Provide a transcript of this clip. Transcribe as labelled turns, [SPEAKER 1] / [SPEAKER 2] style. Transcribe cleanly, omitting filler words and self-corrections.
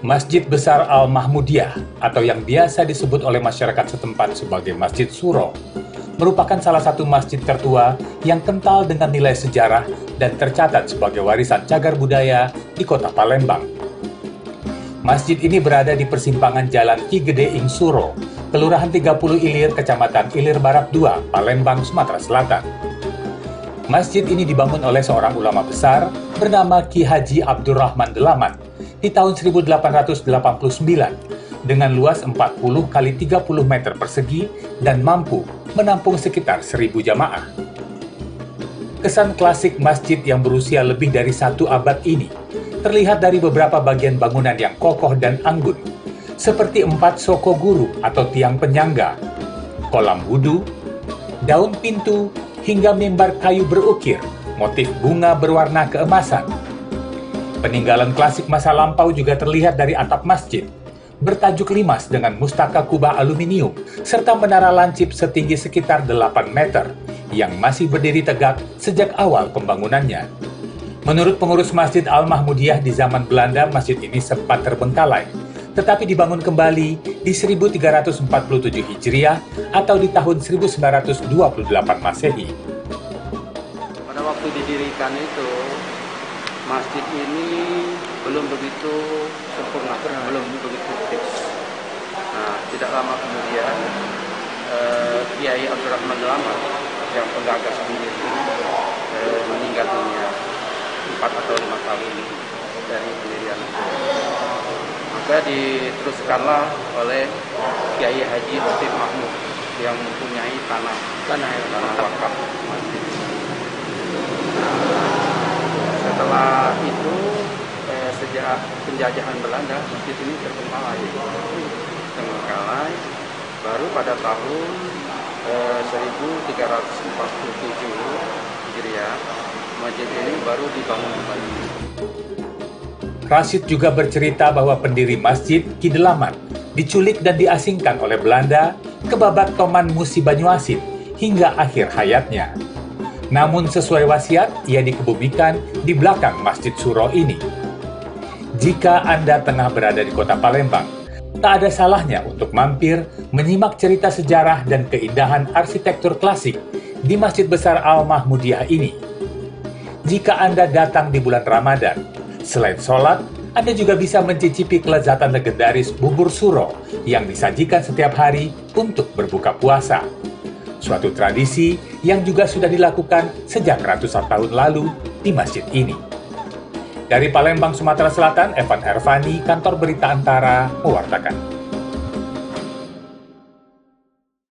[SPEAKER 1] Masjid Besar Al-Mahmudiyah atau yang biasa disebut oleh masyarakat setempat sebagai Masjid Suro merupakan salah satu masjid tertua yang kental dengan nilai sejarah dan tercatat sebagai warisan cagar budaya di kota Palembang. Masjid ini berada di persimpangan Jalan Ki Gede Ing Suro, Kelurahan 30 Ilir, Kecamatan Ilir Barat 2, Palembang, Sumatera Selatan. Masjid ini dibangun oleh seorang ulama besar bernama Ki Haji Abdurrahman Delaman di tahun 1889 dengan luas 40 kali 30 meter persegi dan mampu menampung sekitar 1.000 jamaah. Kesan klasik masjid yang berusia lebih dari 1 abad ini terlihat dari beberapa bagian bangunan yang kokoh dan anggun, seperti 4 soko guru atau tiang penyangga, kolam wudhu, daun pintu, hingga mimbar kayu berukir, motif bunga berwarna keemasan. Peninggalan klasik masa lampau juga terlihat dari atap masjid, bertajuk limas dengan mustaka kubah aluminium, serta menara lancip setinggi sekitar 8 meter, yang masih berdiri tegak sejak awal pembangunannya. Menurut pengurus Masjid Al-Mahmudiyah di zaman Belanda, masjid ini sempat terbengkalai, tetapi dibangun kembali di 1347 Hijriah atau di tahun 1928 Masehi.
[SPEAKER 2] Pada waktu didirikan itu, masjid ini belum begitu sempurna, belum begitu fix. Nah, tidak lama kemudian, Kiai Abdurrahman Delaman yang penggagas sendiri meninggal dunia 4 atau 5 tahun dari pendirian. Maka diteruskanlah oleh Kiai Haji Latif Mahmud yang mempunyai tanah wakaf masjid. Setelah itu, sejak penjajahan Belanda, masjid ini terbengkalai. Baru pada tahun 1347 Hijriah, masjid ini baru dibangun kembali.
[SPEAKER 1] Rashid juga bercerita bahwa pendiri masjid, Ki Delaman, diculik dan diasingkan oleh Belanda ke Babat Toman Musi Banyuasin hingga akhir hayatnya. Namun sesuai wasiat, ia dikebumikan di belakang Masjid Suro ini. Jika Anda tengah berada di kota Palembang, tak ada salahnya untuk mampir menyimak cerita sejarah dan keindahan arsitektur klasik di Masjid Besar Al-Mahmudiyah ini. Jika Anda datang di bulan Ramadan, selain sholat, Anda juga bisa mencicipi kelezatan legendaris bubur suro yang disajikan setiap hari untuk berbuka puasa. Suatu tradisi yang juga sudah dilakukan sejak ratusan tahun lalu di masjid ini. Dari Palembang, Sumatera Selatan, Evan Ervani, Kantor Berita Antara, mewartakan.